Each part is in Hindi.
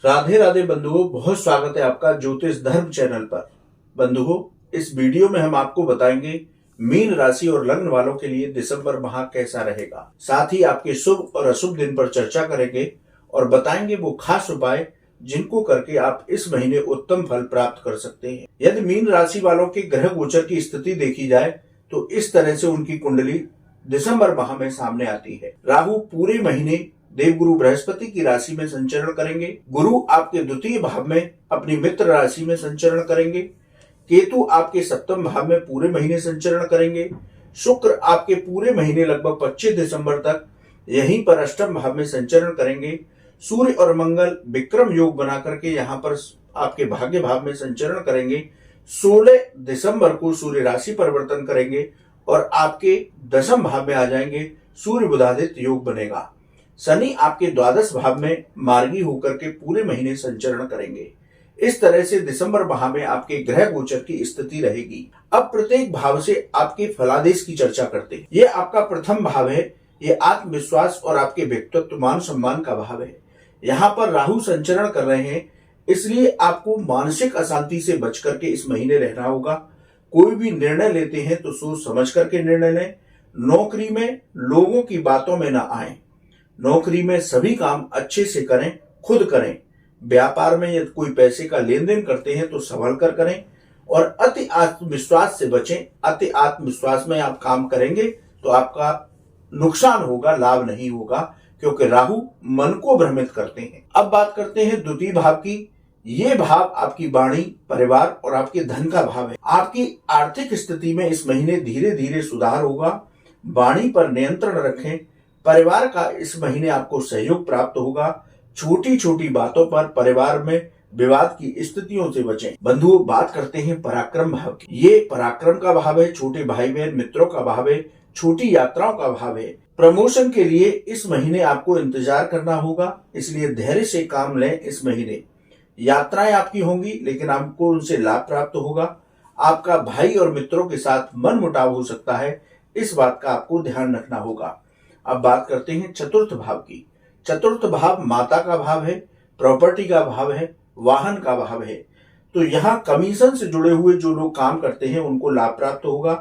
राधे राधे बंधुओं, बहुत स्वागत है आपका ज्योतिष धर्म चैनल पर। बंधुओं, इस वीडियो में हम आपको बताएंगे मीन राशि और लग्न वालों के लिए दिसंबर माह कैसा रहेगा। साथ ही आपके शुभ और अशुभ दिन पर चर्चा करेंगे और बताएंगे वो खास उपाय जिनको करके आप इस महीने उत्तम फल प्राप्त कर सकते हैं। यदि मीन राशि वालों के ग्रह गोचर की स्थिति देखी जाए तो इस तरह से उनकी कुंडली दिसंबर माह में सामने आती है। राहु पूरे महीने देवगुरु बृहस्पति की राशि में संचरण करेंगे। गुरु आपके द्वितीय भाव में अपनी मित्र राशि में संचरण करेंगे। केतु आपके सप्तम भाव में पूरे महीने संचरण करेंगे। शुक्र आपके पूरे महीने लगभग 25 दिसंबर तक यहीं पर अष्टम भाव में संचरण करेंगे। सूर्य और मंगल विक्रम योग बना करके यहाँ पर आपके भाग्य भाव में संचरण करेंगे। 16 दिसंबर को सूर्य राशि परिवर्तन करेंगे और आपके दशम भाव में आ जाएंगे। सूर्य बुधादित्य योग बनेगा। शनि आपके द्वादश भाव में मार्गी होकर के पूरे महीने संचरण करेंगे। इस तरह से दिसंबर माह में आपके ग्रह गोचर की स्थिति रहेगी। अब प्रत्येक भाव से आपके फलादेश की चर्चा करते हैं। ये आपका प्रथम भाव है। ये आत्मविश्वास और आपके व्यक्तित्व मान सम्मान का भाव है। यहाँ पर राहु संचरण कर रहे हैं, इसलिए आपको मानसिक अशांति से बच करके इस महीने रहना होगा। कोई भी निर्णय लेते हैं तो सोच समझ करके निर्णय लें। नौकरी में लोगों की बातों में ना आए। नौकरी में सभी काम अच्छे से करें, खुद करें। व्यापार में यदि कोई पैसे का लेन देन करते हैं तो संभल कर करें और अति आत्मविश्वास से बचें। अति आत्मविश्वास में आप काम करेंगे तो आपका नुकसान होगा, लाभ नहीं होगा, क्योंकि राहु मन को भ्रमित करते हैं। अब बात करते हैं द्वितीय भाव की। ये भाव आपकी वाणी, परिवार और आपके धन का भाव है। आपकी आर्थिक स्थिति में इस महीने धीरे धीरे सुधार होगा। वाणी पर नियंत्रण रखें। परिवार का इस महीने आपको सहयोग प्राप्त होगा। छोटी छोटी बातों पर परिवार में विवाद की स्थितियों से बचें। बंधुओं, बात करते हैं पराक्रम भाव की। ये पराक्रम का भाव है। छोटे भाई बहन मित्रों का भाव है। छोटी यात्राओं का भाव है। प्रमोशन के लिए इस महीने आपको इंतजार करना होगा, इसलिए धैर्य से काम लें। इस महीने यात्राएं आपकी होंगी, लेकिन आपको उनसे लाभ प्राप्त होगा। आपका भाई और मित्रों के साथ मन मुटाव हो सकता है, इस बात का आपको ध्यान रखना होगा। अब बात करते हैं चतुर्थ भाव की। चतुर्थ भाव माता का भाव है, प्रॉपर्टी का भाव है, वाहन का भाव है। तो यहाँ कमीशन से जुड़े हुए जो लोग काम करते हैं उनको लाभ प्राप्त होगा।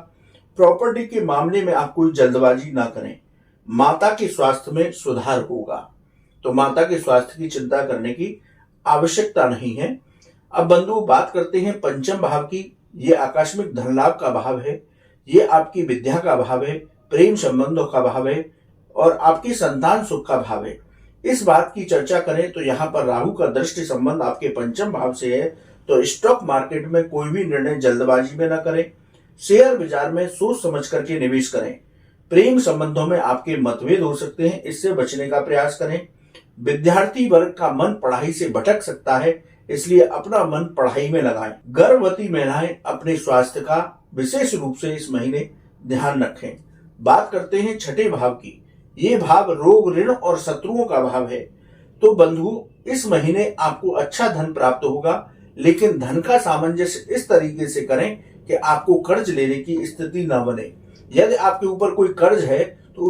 प्रॉपर्टी के मामले में आप कोई जल्दबाजी ना करें। माता के स्वास्थ्य में सुधार होगा, तो माता के स्वास्थ्य की चिंता करने की आवश्यकता नहीं है। अब बंधु, बात करते हैं पंचम भाव की। ये आकस्मिक धन लाभ का भाव है। ये आपकी विद्या का भाव है, प्रेम संबंधों का भाव है और आपकी संतान सुख का भाव है। इस बात की चर्चा करें तो यहाँ पर राहु का दृष्टि संबंध आपके पंचम भाव से है, तो स्टॉक मार्केट में कोई भी निर्णय जल्दबाजी में न करें। शेयर बाजार में सोच समझ करके निवेश करें। प्रेम संबंधों में आपके मतभेद हो सकते हैं, इससे बचने का प्रयास करें। विद्यार्थी वर्ग का मन पढ़ाई से भटक सकता है, इसलिए अपना मन पढ़ाई में लगाएं। गर्भवती महिलाएं अपने स्वास्थ्य का विशेष रूप से इस महीने ध्यान रखें। बात करते हैं छठे भाव की। ये भाव रोग, ऋण और शत्रुओं का भाव है। तो बंधु, इस महीने आपको अच्छा धन प्राप्त होगा, लेकिन धन का सामंजस्य इस तरीके से करें कि आपको कर्ज लेने की स्थिति न बने। यदि आपके ऊपर कोई कर्ज है तो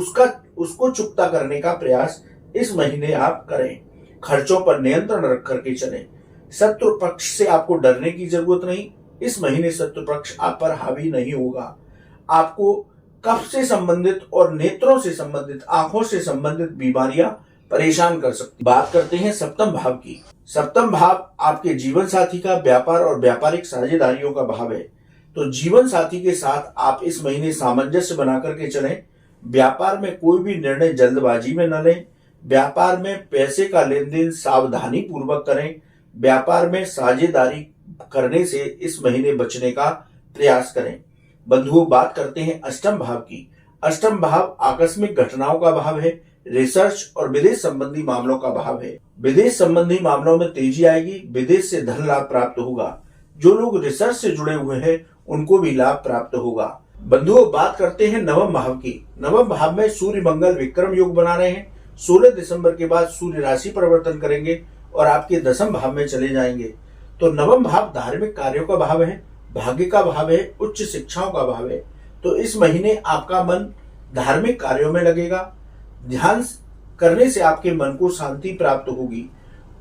उसको चुकता करने का प्रयास इस महीने आप करें। खर्चों पर नियंत्रण रख करके चलें। शत्रु पक्ष से आपको डरने की जरूरत नहीं। इस महीने शत्रु पक्ष आप पर हावी नहीं होगा। आपको कफ से संबंधित और नेत्रों से संबंधित, आंखों से संबंधित बीमारियां परेशान कर सकती। बात करते हैं सप्तम भाव की। सप्तम भाव आपके जीवन साथी का, व्यापार और व्यापारिक साझेदारियों का भाव है। तो जीवन साथी के साथ आप इस महीने सामंजस्य बना करके चलें। व्यापार में कोई भी निर्णय जल्दबाजी में न लें। व्यापार में पैसे का लेन देन सावधानी पूर्वक करें। व्यापार में साझेदारी करने से इस महीने बचने का प्रयास करें। बंधुओं, बात करते हैं अष्टम भाव की। अष्टम भाव आकस्मिक घटनाओं का भाव है। रिसर्च और विदेश संबंधी मामलों का भाव है। विदेश संबंधी मामलों में तेजी आएगी। विदेश से धन लाभ प्राप्त होगा। जो लोग रिसर्च से जुड़े हुए हैं उनको भी लाभ प्राप्त होगा। बंधुओं, बात करते हैं नवम भाव की। नवम भाव में सूर्य मंगल विक्रम योग बना रहे हैं। 16 दिसंबर के बाद सूर्य राशि परिवर्तन करेंगे और आपके दशम भाव में चले जाएंगे। तो नवम भाव धार्मिक कार्यों का भाव है, भाग्य का भाव है, उच्च शिक्षाओं का भाव है। तो इस महीने आपका मन धार्मिक कार्यों में लगेगा। ध्यान करने से आपके मन को शांति प्राप्त होगी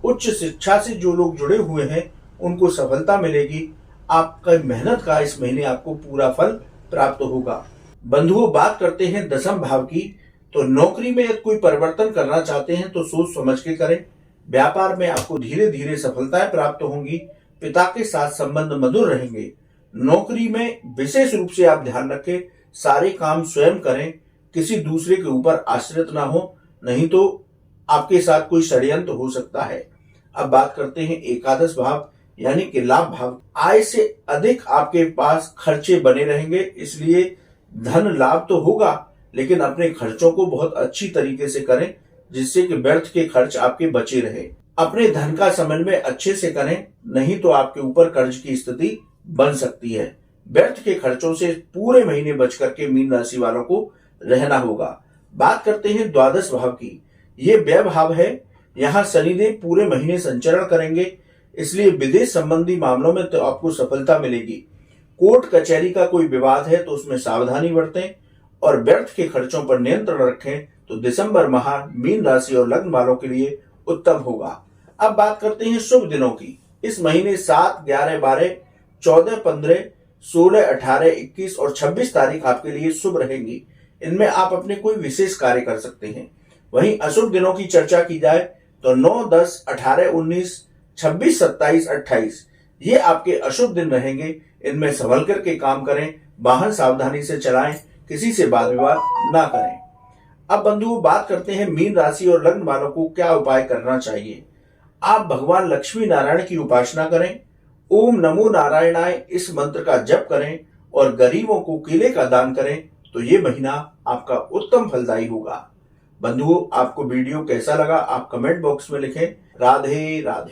उच्च शिक्षा से जो लोग जुड़े हुए हैं उनको सफलता मिलेगी। आपका मेहनत का इस महीने आपको पूरा फल प्राप्त होगा। बंधुओं, बात करते हैं दसम भाव की, तो नौकरी में यदि कोई परिवर्तन करना चाहते हैं तो सोच समझ के करें। व्यापार में आपको धीरे धीरे सफलताएं प्राप्त होंगी। पिता के साथ संबंध मधुर रहेंगे। नौकरी में विशेष रूप से आप ध्यान रखें, सारे काम स्वयं करें, किसी दूसरे के ऊपर आश्रित ना हो, नहीं तो आपके साथ कोई षड्यंत्र हो सकता है। अब बात करते हैं एकादश भाव यानी कि लाभ भाव। आय से अधिक आपके पास खर्चे बने रहेंगे, इसलिए धन लाभ तो होगा, लेकिन अपने खर्चों को बहुत अच्छी तरीके से करें, जिससे कि व्यर्थ के खर्च आपके बचे रहे। अपने धन का समन्वय अच्छे से करें, नहीं तो आपके ऊपर कर्ज की स्थिति बन सकती है। व्यर्थ के खर्चों से पूरे महीने बच करके मीन राशि वालों को रहना होगा। बात करते हैं द्वादश भाव की। ये व्यय भाव है। यहाँ शनिदेव पूरे महीने संचरण करेंगे, इसलिए विदेश संबंधी मामलों में तो आपको सफलता मिलेगी। कोर्ट कचहरी का कोई विवाद है तो उसमें सावधानी बरतें और व्यर्थ के खर्चों पर नियंत्रण रखें, तो दिसंबर माह मीन राशि और लग्न वालों के लिए उत्तम होगा। अब बात करते हैं शुभ दिनों की। इस महीने 7, 11, 12, 14, 15, 16, 18, 21 और 26 तारीख आपके लिए शुभ रहेंगी। इनमें आप अपने कोई विशेष कार्य कर सकते हैं। वहीं अशुभ दिनों की चर्चा की जाए तो 9, 10, 18, 19, 26, 27, 28 ये आपके अशुभ दिन रहेंगे। इनमें संभल करके काम करें, वाहन सावधानी से चलाएं, किसी से वाद विवाद ना करें। अब बंधुओं, बात करते हैं मीन राशि और लग्न वालों को क्या उपाय करना चाहिए। आप भगवान लक्ष्मी नारायण की उपासना करें, ओम नमो नारायणाय इस मंत्र का जप करें और गरीबों को केले का दान करें, तो ये महीना आपका उत्तम फलदायी होगा। बंधुओं, आपको वीडियो कैसा लगा आप कमेंट बॉक्स में लिखें। राधे राधे।